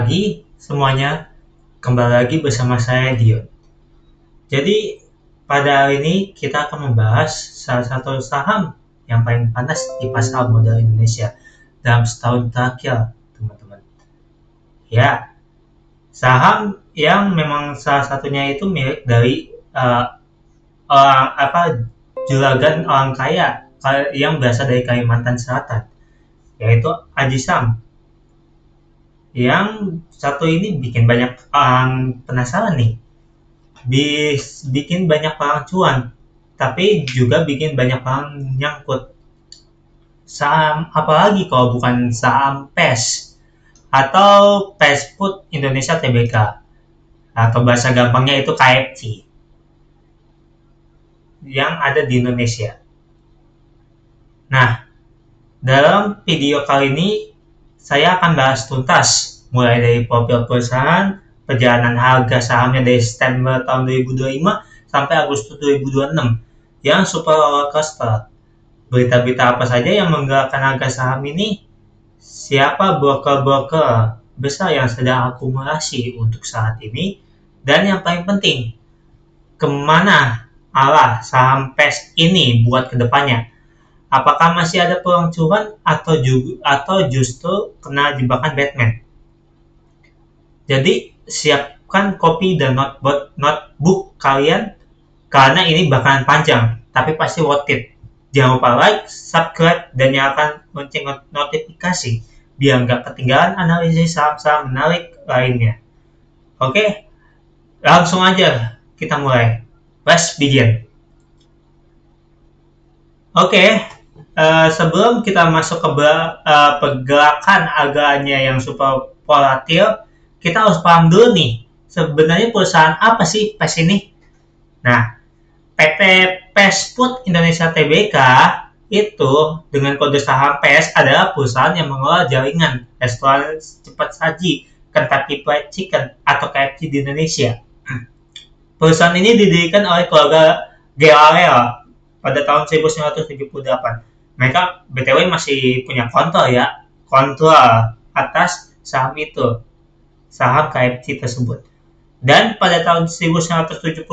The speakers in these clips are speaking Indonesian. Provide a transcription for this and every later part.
Pagi semuanya, kembali lagi bersama saya Dion. Jadi pada hari ini kita akan membahas salah satu saham yang paling panas di pasar modal Indonesia dalam setahun terakhir, teman-teman. Ya, saham yang memang salah satunya itu milik dari orang juragan orang kaya yang berasal dari Kalimantan Selatan, yaitu Ajisam. Yang satu ini bikin banyak orang penasaran nih, bikin banyak orang cuan, tapi juga bikin banyak orang nyangkut. Saham apalagi kalau bukan saham PES atau Fast Food Indonesia Tbk, atau bahasa gampangnya itu KFC yang ada di Indonesia. Nah, dalam video kali ini saya akan bahas tuntas mulai dari profil perusahaan, perjalanan harga sahamnya dari September tahun 2025 sampai Agustus 2026 yang super rollercoaster. Berita-berita apa saja yang menggerakkan harga saham ini? Siapa broker-broker besar yang sedang akumulasi untuk saat ini? Dan yang paling penting, kemana arah saham PES ini buat kedepannya? Apakah masih ada peluang cuan atau justru kena jebakan Batman? Jadi siapkan kopi dan notebook kalian karena ini bakalan panjang, tapi pasti worth it. Jangan lupa like, subscribe, dan nyalakan lonceng notifikasi biar nggak ketinggalan analisis saham-saham menarik lainnya. Oke, langsung aja kita mulai. Let's begin. Oke, sebelum kita masuk ke pergerakan harganya yang super volatil, kita harus paham dulu nih, sebenarnya perusahaan apa sih PES ini? Nah, PT Fast Food Indonesia Tbk itu dengan kode saham PES adalah perusahaan yang mengelola jaringan restoran cepat saji Kentucky Fried Chicken atau KFC di Indonesia. Perusahaan ini didirikan oleh keluarga Gelarel pada tahun 1978. Mereka BTW masih punya kontrol atas saham itu, saham KFC tersebut. Dan pada tahun 1979,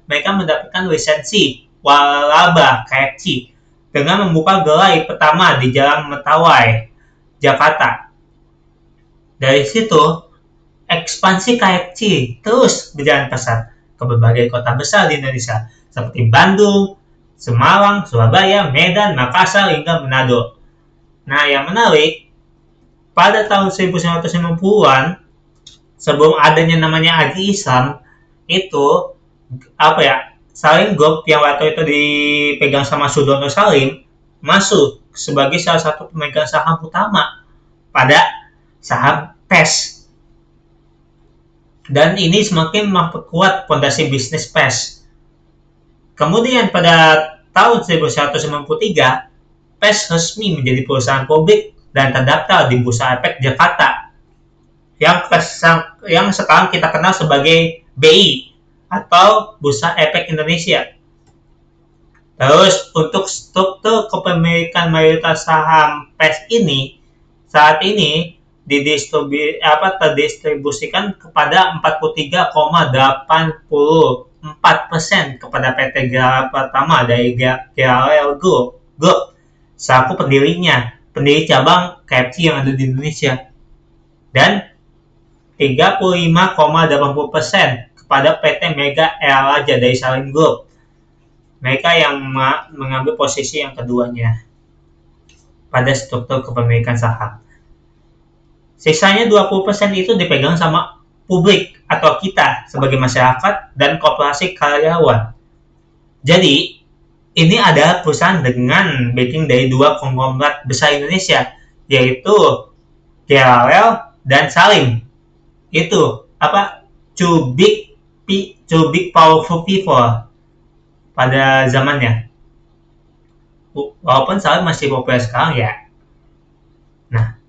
mereka mendapatkan lisensi waralaba KFC dengan membuka gerai pertama di Jalan Mentawai, Jakarta. Dari situ, ekspansi KFC terus berjalan pesat ke berbagai kota besar di Indonesia, seperti Bandung, Semarang, Surabaya, Medan, Makassar, hingga Manado. Nah, yang menarik, pada tahun 1990-an, sebelum adanya namanya Haji Isam, itu Salim Group yang waktu itu dipegang sama Sudono Salim masuk sebagai salah satu pemegang saham utama pada saham PES. Dan ini semakin memperkuat fondasi bisnis PES. Kemudian pada tahun 1993, PES resmi menjadi perusahaan publik dan terdaftar di Bursa Efek Jakarta, yang sekarang kita kenal sebagai BI atau Bursa Efek Indonesia. Terus untuk struktur kepemilikan mayoritas saham PES ini saat ini terdistribusikan kepada 43,84% kepada PT Gelar Pertama dari Gelar Group selaku pendiri cabang KFC yang ada di Indonesia, dan 35,80% kepada PT Mega Air Raja dari Salim Group. Mereka yang mengambil posisi yang keduanya pada struktur kepemilikan saham. Sisanya 20% itu dipegang sama publik atau kita sebagai masyarakat dan koperasi karyawan. Jadi, ini adalah perusahaan dengan backing dari dua konglomerat besar Indonesia, yaitu GLL dan Salim. Itu Two big powerful people pada zamannya. Walaupun Salim masih populer sekarang ya. Nah,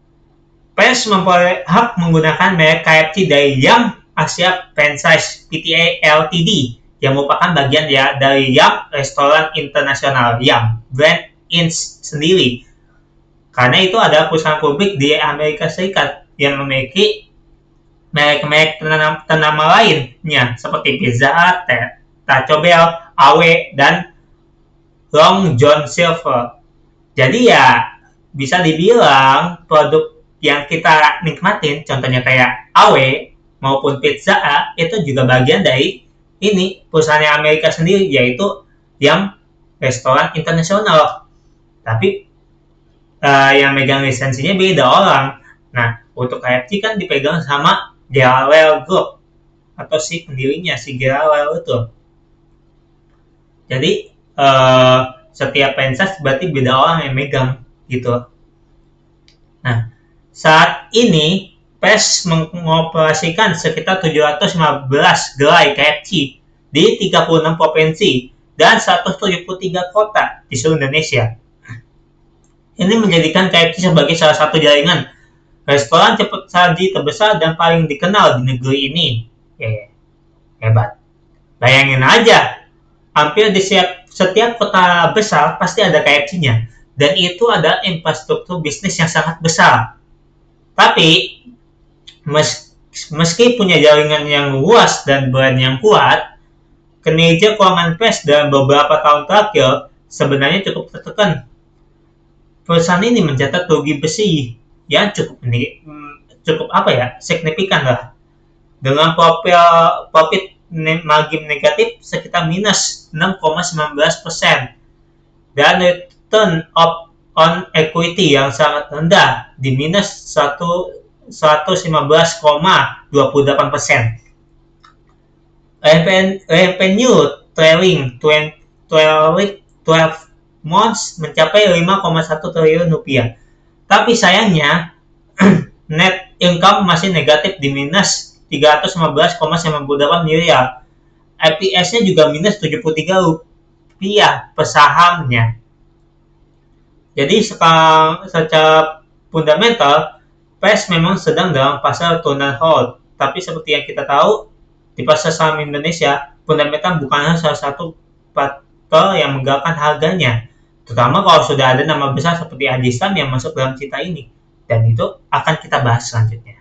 PES memperoleh hak menggunakan merek KFC dari Yum Asia Franchise Pte Ltd yang merupakan bagian dari Yum Restoran Internasional Yum Brand Inc. sendiri. Karena itu adalah perusahaan publik di Amerika Serikat yang memiliki merek-merek ternama lainnya seperti Pizza Hut, Taco Bell, AW, dan Long John Silver. Jadi ya bisa dibilang produk yang kita nikmatin, contohnya kayak AW maupun Pizza Hut, itu juga bagian dari ini perusahaan Amerika sendiri, yaitu yang restoran internasional. Tapi yang megang lisensinya beda orang. Nah, untuk KFC kan dipegang sama Gerald Group atau si pendirinya, si Gerald itu. Jadi setiap franchise berarti beda orang yang megang gitu. Nah, saat ini PES mengoperasikan sekitar 715 gerai KFC di 36 provinsi dan 173 kota di seluruh Indonesia. Ini menjadikan KFC sebagai salah satu jaringan restoran cepat saji terbesar dan paling dikenal di negeri ini. Hebat. Bayangin aja, hampir di setiap kota besar pasti ada KFC-nya. Dan itu ada infrastruktur bisnis yang sangat besar. Tapi, meski punya jaringan yang luas dan brand yang kuat, kinerja keuangan PES dalam beberapa tahun terakhir sebenarnya cukup tertekan. Perusahaan ini mencatat rugi bersih yang cukup signifikan lah. Dengan profit margin negatif sekitar minus 6,19% dan return on equity yang sangat rendah di minus 115,28%. Revenue trailing 12 months mencapai 5,1 triliun rupiah. Tapi sayangnya net income masih negatif di minus 315,98 miliar. EPS-nya juga minus 73 rupiah per sahamnya. Jadi secara fundamental, PES memang sedang dalam fase turunan hold. Tapi seperti yang kita tahu, di pasar saham Indonesia, fundamental bukanlah salah satu faktor yang menggerakkan harganya. Terutama kalau sudah ada nama besar seperti Ajisam yang masuk dalam cerita ini. Dan itu akan kita bahas selanjutnya.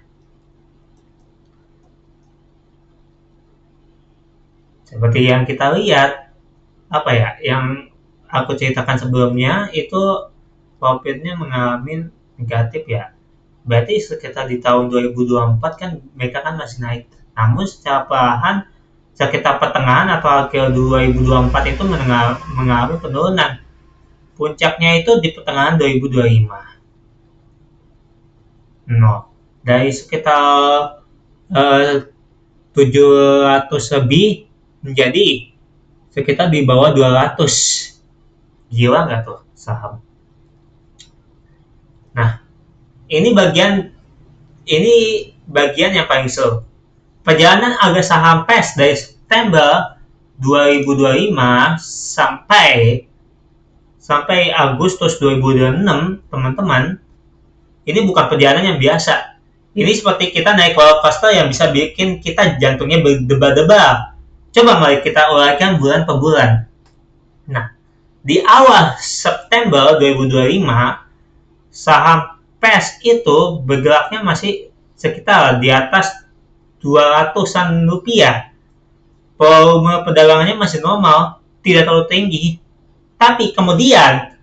Seperti yang kita lihat, yang aku ceritakan sebelumnya, itu profitnya mengalami negatif ya. Berarti sekitar di tahun 2024 kan mereka kan masih naik. Namun secara perlahan, sekitar pertengahan atau akhir 2024 itu mengalami penurunan. Puncaknya itu di pertengahan 2025. Dari sekitar 700 lebih menjadi sekitar di bawah 200. Gila nggak tuh saham? Nah, ini bagian yang paling seru. Perjalanan harga saham PES dari September 2025 sampai Agustus 2026, teman-teman, ini bukan perjalanan yang biasa. Ini seperti kita naik roller coaster yang bisa bikin kita jantungnya berdebar-debar. Coba mari kita uraikan bulan per bulan. Nah, di awal September 2025, saham PES itu bergeraknya masih sekitar di atas 200-an rupiah. Volume perdagangannya masih normal, tidak terlalu tinggi. Tapi kemudian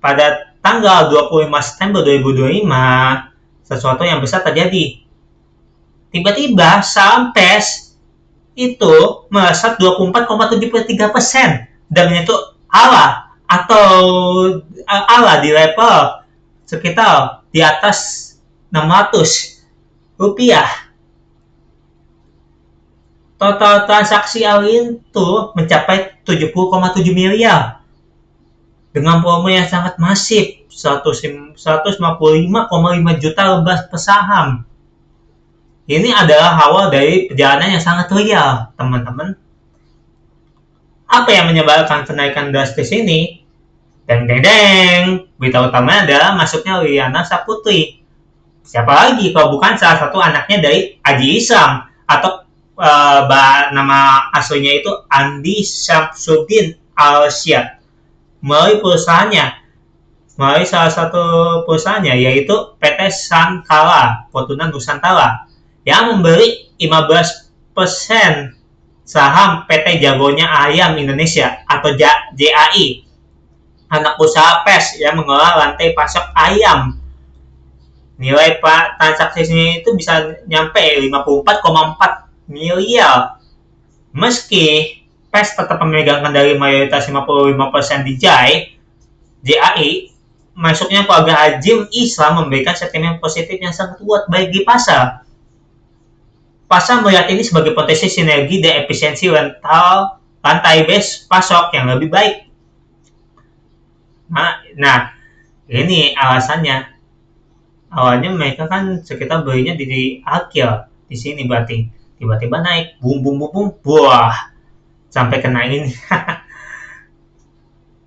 pada tanggal 25 September 2025 sesuatu yang besar terjadi. Tiba-tiba saham PES itu melesat 24,73% dan menyentuh ala di level sekitar di atas 600 rupiah. Total transaksi hari itu mencapai 70,7 miliar. Dengan volume yang sangat masif, 155,5 juta lembar per saham. Ini adalah awal dari perjalanan yang sangat real, teman-teman. Apa yang menyebabkan kenaikan drastis ini? Berita utamanya adalah masuknya Liliana Saputri. Siapa lagi kalau bukan salah satu anaknya dari Aji Isam atau nama aslinya itu Andi Syamsuddin Al-Syad. Melalui salah satu perusahaannya yaitu PT Sankala Fortuna Nusantara yang membeli 15% saham PT Jagonya Ayam Indonesia atau JAI, anak usaha PES yang mengelola rantai pasok ayam. Nilai transaksinya itu bisa nyampe 54,4 miliar. Meski PES tetap memegang kendali mayoritas 55% di JAI, masuknya keluarga Hajim Islam memberikan sentimen positif yang sangat kuat baik di pasar. Pasar melihat ini sebagai potensi sinergi dan efisiensi rantai base pasok yang lebih baik. Nah, ini alasannya. Awalnya mereka kan sekitar belinya di akhir, di sini berarti tiba-tiba naik, bum bum bum bum, buah, sampai kena ini.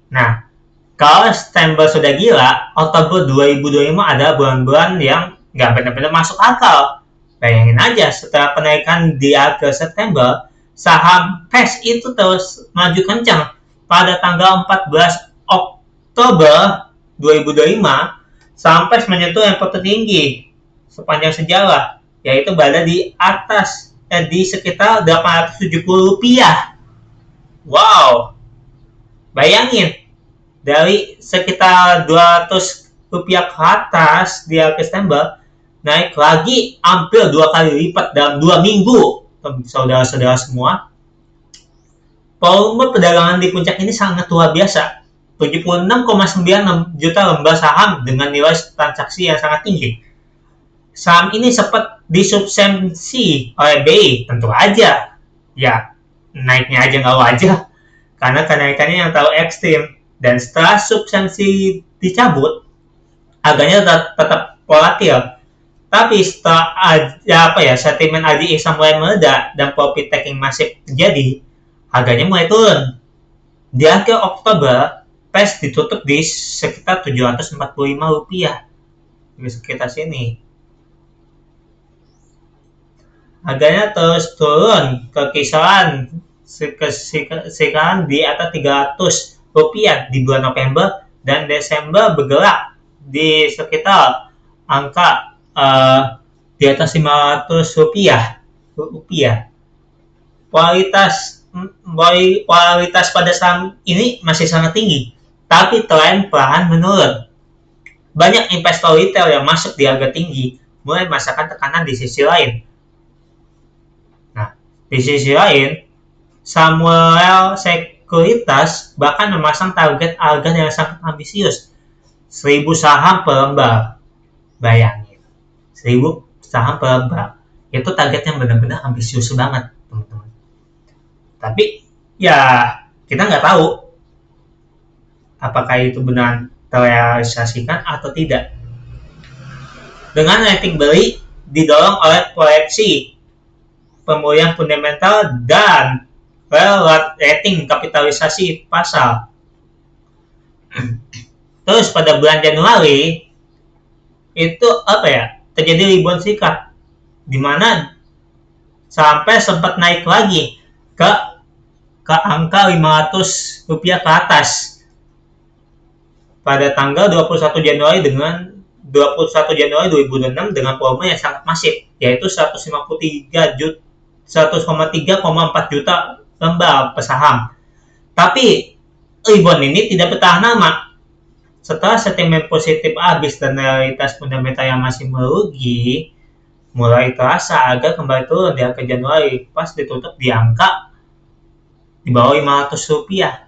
Nah, kalau September sudah gila, Oktober 2025 adalah bulan-bulan yang nggak benar-benar masuk akal. Bayangin aja, setelah kenaikan di akhir September, saham PES itu terus maju kencang. Pada tanggal 14 Oktober 2025, saham PES menyentuh yang tertinggi sepanjang sejarah, yaitu berada di atas di sekitar Rp870. Wow, bayangin, dari sekitar Rp200 ke atas di akhir September, naik lagi hampir 2 kali lipat dalam 2 minggu. Saudara-saudara semua, volume perdagangan di puncak ini sangat luar biasa. 76,96 juta lembar saham dengan nilai transaksi yang sangat tinggi. Saham ini sempat disubsidi oleh BI, tentu aja. Ya, naiknya aja nggak wajar, karena kenaikannya yang terlalu ekstrim. Dan setelah subsidi dicabut, harganya tetap volatil. Tapi setelah sentimen ADI mulai meledak dan profit taking masif terjadi, harganya mulai turun. Di akhir Oktober, PES ditutup di sekitar Rp745, di sekitar sini. Harganya terus turun ke kisaran di atas Rp300 di bulan November, dan Desember bergerak di sekitar angka di atas Rp500. Kualitas pada saham ini masih sangat tinggi, tapi tren perlahan menurun. Banyak investor retail yang masuk di harga tinggi mulai merasakan tekanan di sisi lain. Nah, di sisi lain, Samuel Sekuritas bahkan memasang target harga yang sangat ambisius, 1.000 saham per lembar. Bayangin, 1.000 saham per lembar. Itu target yang benar-benar ambisius banget, teman-teman. Tapi, ya, kita nggak tahu apakah itu benar terrealisasikan atau tidak. Dengan rating beli didorong oleh proyeksi pemulihan fundamental dan rating kapitalisasi pasar. Terus pada bulan Januari itu terjadi rebound singkat, di mana sampai sempat naik lagi ke angka Rp500 ke atas pada tanggal 21 Januari 2006 dengan volume yang sangat masif, yaitu 103,4 juta lembar saham. Tapi rebound ini tidak bertahan lama. Setelah sentimen positif habis dan realitas fundamental yang masih merugi mulai terasa, harga kembali turun di akhir Januari pas ditutup di angka di bawah Rp500.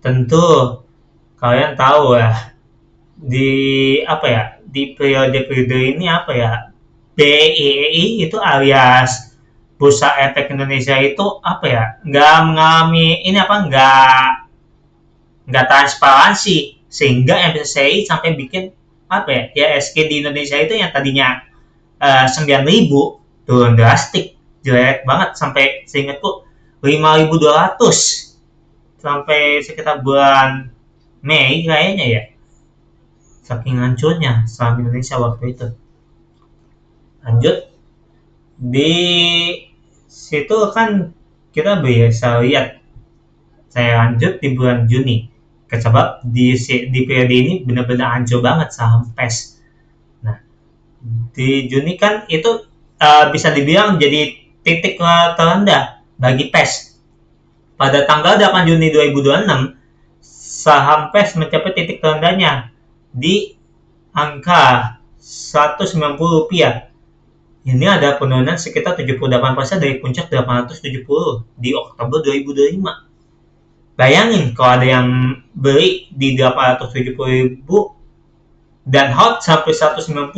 Tentu kalian tahu ya, di periode ini BEI itu alias Bursa Efek Indonesia itu nggak mengalami nggak transparansi, sehingga MSCI sampai bikin IHSG di Indonesia itu yang tadinya 9.000 turun drastik, jelek banget, sampai seingatku 5.200 sampai sekitar bulan Mei kayaknya ya, saking hancurnya saham Indonesia waktu itu. Lanjut, di situ kan kita biasa lihat. Saya lanjut di bulan Juni, sebab di periode ini benar-benar hancur banget saham PES. Nah, di Juni kan itu bisa dibilang jadi titik terendah bagi PES. Pada tanggal 8 Juni 2026, saham PES mencapai titik terendahnya di angka Rp190. Ini ada penurunan sekitar 78% dari puncak 870 di Oktober 2025. Bayangin kalau ada yang beli di 870.000 dan hold sampai 190,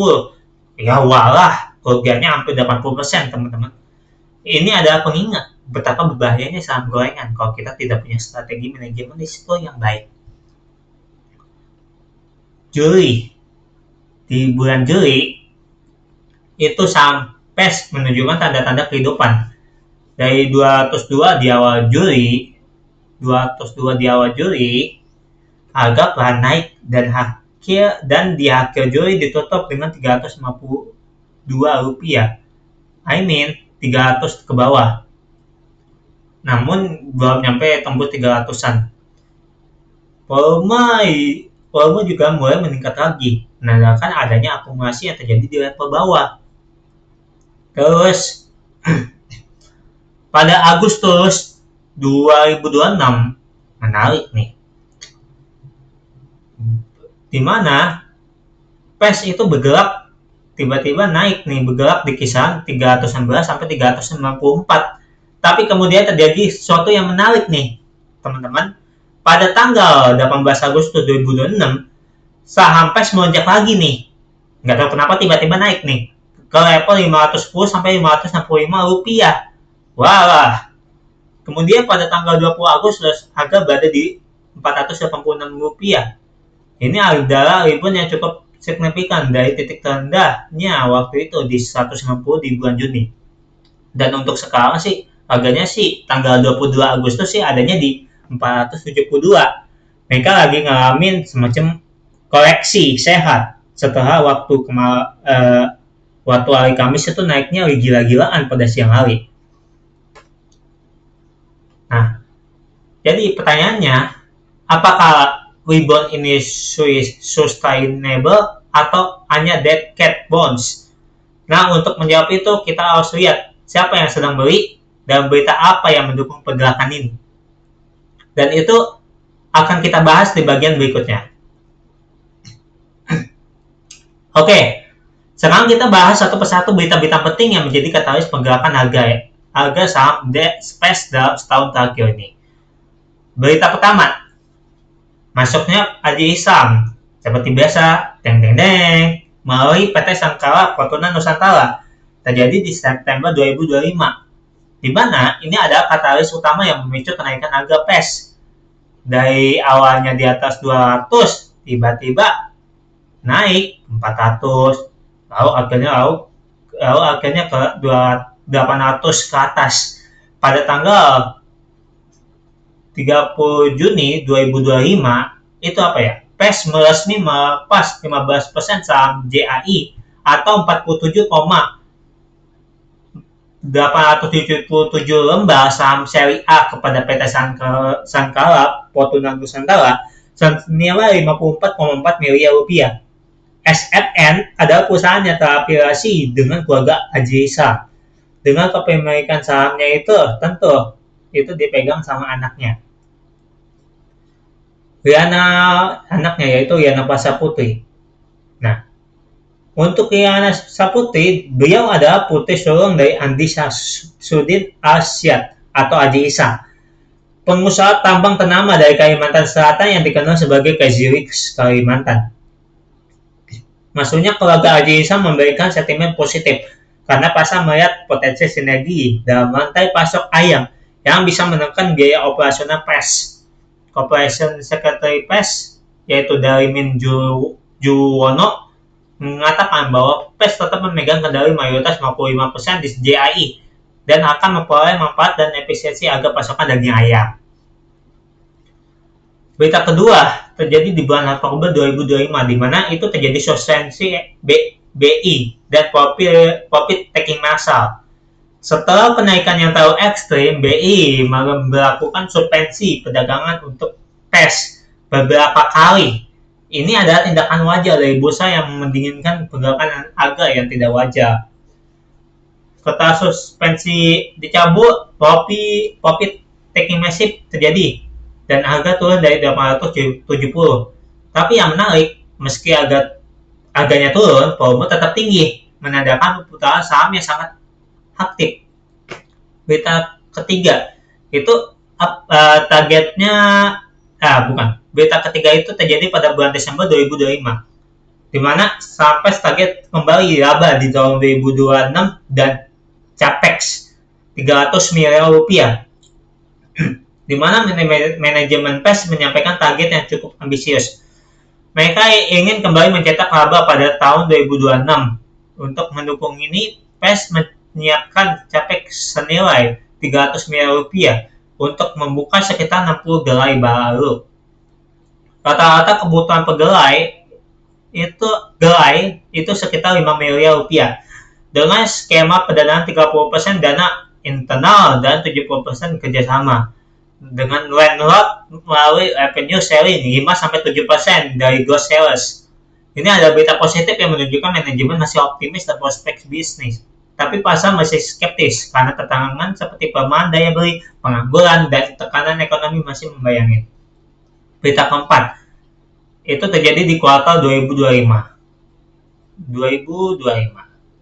ya walah, kerugiannya hampir 80%, teman-teman. Ini adalah pengingat betapa berbahayanya saham gorengan kalau kita tidak punya strategi manajemen risiko yang baik. Juli, di bulan Juli itu saham PES menunjukkan tanda-tanda kehidupan. Dari 202 di awal Juli, harga perlahan naik dan di akhir Juli ditutup dengan Rp352. 300 ke bawah. Namun belum nyampe tembus 300-an. Volume juga mulai meningkat lagi, menandakan adanya akumulasi yang terjadi di level bawah. Terus pada Agustus 2026 menarik nih, dimana PES itu bergerak tiba-tiba naik nih, bergerak di kisaran 311 sampai 394. Tapi kemudian terjadi sesuatu yang menarik nih, teman-teman. Pada tanggal 18 Agustus 2026, saham PES melonjak lagi nih. Nggak tahu kenapa tiba-tiba naik nih ke level 510 sampai Rp565. Wah. Kemudian pada tanggal 20 Agustus harga berada di Rp486. Ini adalah rebound yang cukup signifikan dari titik terendahnya waktu itu di 190 di bulan Juni. Dan untuk sekarang sih harganya sih tanggal 22 Agustus sih adanya di 472. Mereka lagi ngalamin semacam koleksi sehat setelah waktu hari Kamis itu naiknya gila-gilaan pada siang hari. Nah, jadi pertanyaannya, apakah rebound ini sustainable atau hanya dead cat bounce? Nah, untuk menjawab itu kita harus lihat siapa yang sedang beli dan berita apa yang mendukung pergerakan ini. Dan itu akan kita bahas di bagian berikutnya. Oke, sekarang kita bahas satu persatu berita-berita penting yang menjadi katalis pergerakan harga saham PES dalam setahun terakhir ini. Berita pertama, masuknya Aji Ihsan seperti biasa, melalui PT Sankara Fortuna Nusantara terjadi di September 2025. Di mana ini adalah katalis utama yang memicu kenaikan harga PES. Dari awalnya di atas 200, tiba-tiba naik 400, lalu akhirnya ke 800 ke atas. Pada tanggal 30 Juni 2025 itu apa ya? PES resmi melepas 15% saham JAI atau 47,877 lembar saham seri A kepada PT Sankara Fortuna Nusantara senilai Rp54,4 miliar. SFN adalah perusahaan yang terafiliasi dengan keluarga Aji Ihsan. Dengan kepemilikan sahamnya itu tentu itu dipegang sama anaknya. Anaknya yaitu Yana Pasaputri. Nah, untuk Yana Saputri, beliau adalah putri sulung dari Andi Sudin Asyad atau Aji Ihsan, pengusaha tambang ternama dari Kalimantan Selatan yang dikenal sebagai Crazy Rich Kalimantan. Maksudnya keluarga Aji Ihsan memberikan sentimen positif karena pasar melihat potensi sinergi dalam rantai pasok ayam yang bisa menekan biaya operasional PES. Corporation Secretary PES yaitu Darimin Juwono mengatakan bahwa PES tetap memegang kendali mayoritas 55% di JAI dan akan memperoleh manfaat dan efisiensi harga pasokan daging ayam. Berita kedua terjadi di bulan Oktober 2025, di mana itu terjadi suspensi BI dan profit taking massal. Setelah kenaikan yang terlalu ekstrim, BI melakukan suspensi perdagangan untuk PES beberapa kali. Ini adalah tindakan wajar dari bursa yang mendinginkan pergerakan harga yang tidak wajar. kata suspensi dicabut, profit taking massive terjadi dan harga turun dari 870. Tapi yang menarik, meski harganya turun, volume tetap tinggi, menandakan putaran saham yang sangat aktif. Berita ketiga itu targetnya bukan. Berita ketiga itu terjadi pada bulan Desember 2025, di mana sampai target kembali laba di tahun 2026 dan capex 300 miliar rupiah, di mana manajemen PES menyampaikan target yang cukup ambisius. Mereka ingin kembali mencetak laba pada tahun 2026. Untuk mendukung ini, PES menyiapkan capex senilai 300 miliar rupiah untuk membuka sekitar 60 gerai baru. Rata-rata kebutuhan per gerai itu sekitar 5 miliar rupiah. Dengan skema pendanaan 30% dana internal dan 70% kerjasama. Dengan landlord melalui revenue sharing 5-7% dari gross sales. Ini ada berita positif yang menunjukkan manajemen masih optimis dan prospek bisnis. Tapi pasar masih skeptis karena tantangan seperti pelemahan daya beli, pengangguran, dan tekanan ekonomi masih membayangi. Berita keempat, itu terjadi di kuartal 2025.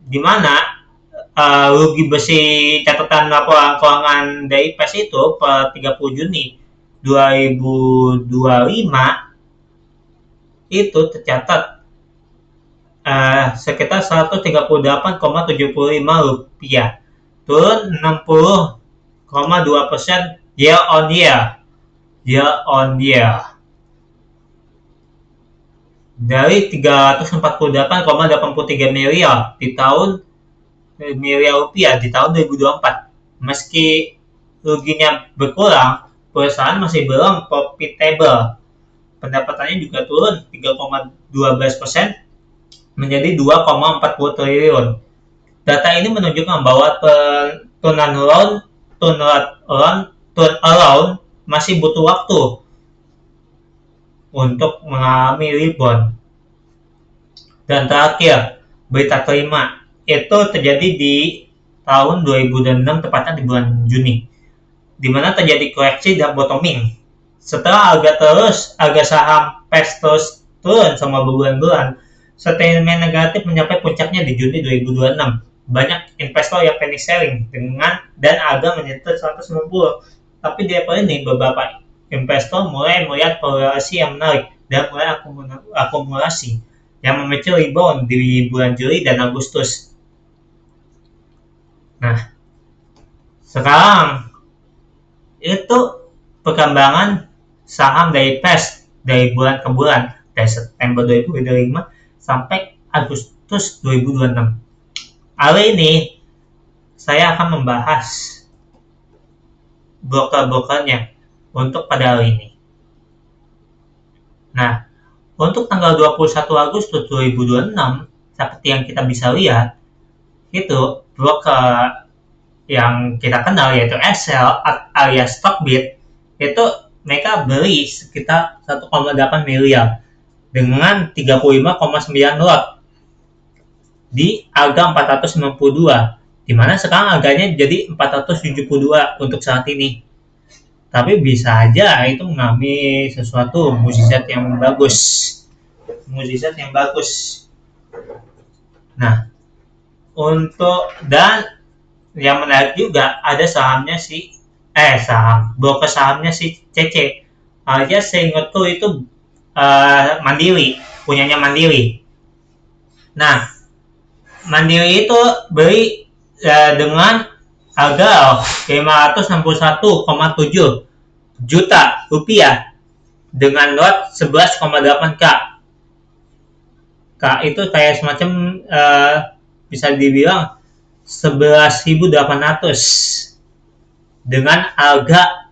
Di mana rugi besi catatan laporan keuangan dari PES itu per 30 Juni 2025 itu tercatat sekitar 138,75 rupiah, turun 60,2% year on year dari 348,83 miliar rupiah di tahun 2024. Meski ruginya berkurang, perusahaan masih belum profitable. Pendapatannya juga turun 3,12% menjadi 2,40 triliun. Data ini menunjukkan bahwa turnaround masih butuh waktu untuk mengalami rebound. Dan terakhir, berita kelima itu terjadi di tahun 2006, tepatnya di bulan Juni, di mana terjadi koreksi dan bottoming. Setelah harga saham PES terus turun selama berbulan-bulan, sentimen negatif mencapai puncaknya di Juni 2026. Banyak investor yang panic selling dan harga menyentuh 190. Tapi di April ini beberapa investor mulai melihat korelasi yang menarik dan mulai akumulasi yang memicu rebound di bulan Juli dan Agustus. Nah, sekarang itu perkembangan saham dari PES dari bulan ke bulan, dari September 2025 sampai Agustus 2026. Hari ini saya akan membahas broker-brokernya untuk pada hari ini. Nah, untuk tanggal 21 Agustus 2026, seperti yang kita bisa lihat, itu broker yang kita kenal yaitu SL alias Stockbit, itu mereka beli sekitar 1,8 miliar dengan 35,9 lot di harga 492, di mana sekarang harganya jadi 472 untuk saat ini. Tapi bisa aja itu mengalami sesuatu mukjizat yang bagus. Nah, dan yang menarik juga ada broker sahamnya si CC. Alias seingatku itu Mandiri, punyanya Mandiri. Nah, Mandiri itu beli dengan harga 561,7 juta rupiah dengan lot 11,8 K. K itu kayak semacam bisa dibilang 11.800 dengan harga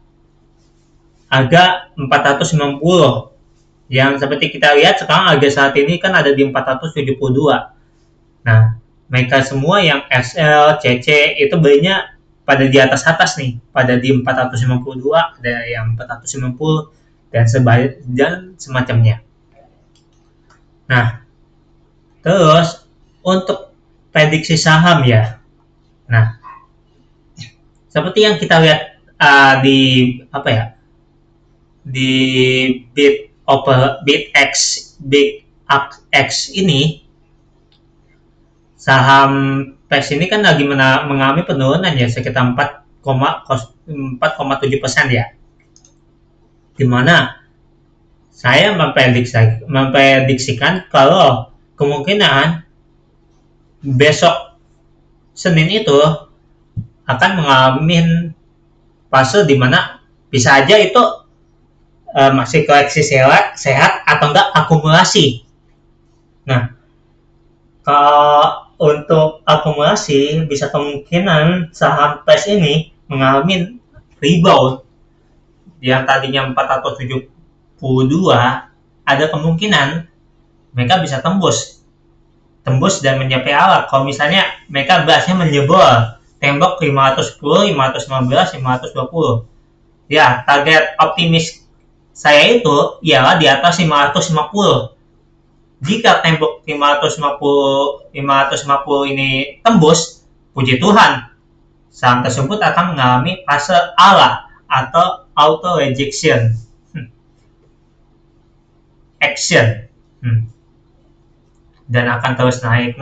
490, yang seperti kita lihat sekarang harga saat ini kan ada di 472. Nah, mereka semua yang SL, CC itu belinya pada di atas nih, pada di 452, ada yang 490 dan semacamnya. Nah, terus untuk prediksi saham ya, Nah, seperti yang kita lihat di apa ya, di BitX ini, saham PES ini kan lagi mengalami penurunan ya sekitar 4,7% ya. Dimana saya memprediksikan kalau kemungkinan besok Senin itu akan mengalami fase di mana bisa aja itu masih koleksi sehat atau enggak akumulasi. Nah, kalau untuk akumulasi bisa kemungkinan saham PES ini mengalami rebound yang tadinya 472, ada kemungkinan mereka bisa tembus dan mencapai alat. Kalau misalnya mereka bahasnya menjebol tembok 510, 515, 520. Ya, target optimis saya itu ialah di atas 550. Jika tembok 550 ini tembus, puji Tuhan, saham tersebut akan mengalami fase ALA atau auto rejection action, dan akan terus naik.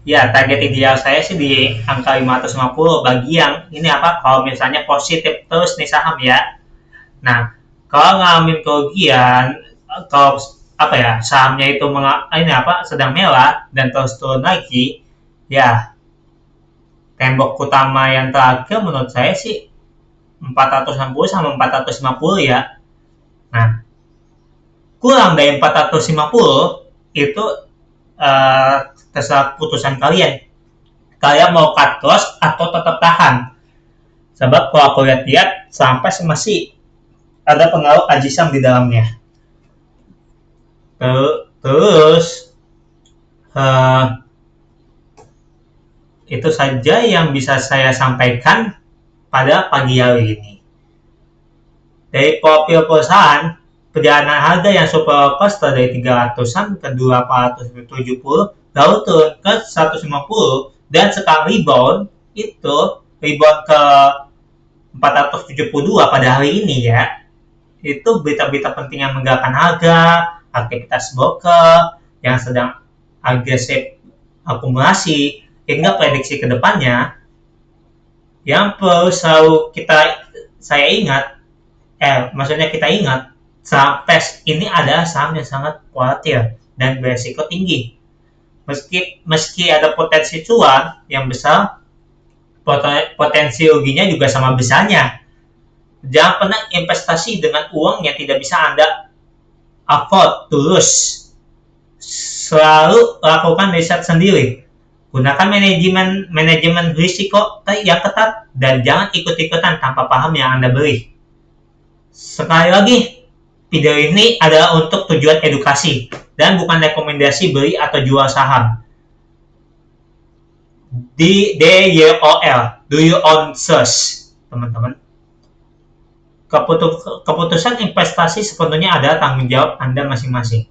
Ya, target ideal saya sih di angka 550 bagi yang ini kalau misalnya positif terus nih saham ya. Nah, kalau ngalamin kerugian, kalau sahamnya itu sedang merah dan terus turun lagi, ya tembok utama yang terakhir menurut saya sih 460 sama 450 ya. Nah, kurang dari 450 itu terserah putusan kalian mau cut loss atau tetap tahan. Sebab kalau aku lihat sampai masih ada pengaruh ajisam di dalamnya. Terus itu saja yang bisa saya sampaikan pada pagi hari ini. Dari profil perusahaan, perjalanan harga yang super coaster dari 300-an ke 270, lalu turun ke 150, dan sekarang rebound ke 472 pada hari ini ya. Itu berita-berita penting yang menggerakkan harga, aktivitas broker yang sedang agresif akumulasi, hingga prediksi ke depannya yang perlu selalu kita ingat, saham PES ini adalah saham yang sangat volatil dan berisiko tinggi. Meski ada potensi cuan yang besar, potensi ruginya juga sama besarnya. Jangan pernah investasi dengan uang yang tidak bisa Anda afford to lose. Selalu lakukan riset sendiri. Gunakan manajemen risiko yang ketat dan jangan ikut-ikutan tanpa paham yang Anda beli. Sekali lagi, video ini adalah untuk tujuan edukasi dan bukan rekomendasi beli atau jual saham. DYOL, do you own shares, teman-teman? Keputusan investasi sepenuhnya adalah tanggung jawab Anda masing-masing.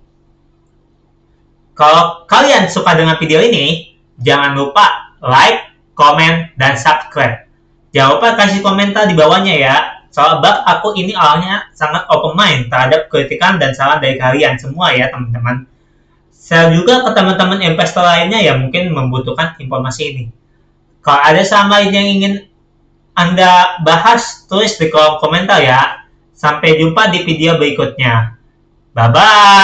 Kalau kalian suka dengan video ini, jangan lupa like, komen, dan subscribe. Jangan lupa kasih komentar di bawahnya ya. Sebab aku ini awalnya sangat open mind terhadap kritikan dan saran dari kalian semua ya teman-teman. Saya juga ke teman-teman investor lainnya yang mungkin membutuhkan informasi ini. Kalau ada saham lain yang ingin Anda bahas, tulis di kolom komentar ya. Sampai jumpa di video berikutnya. Bye-bye.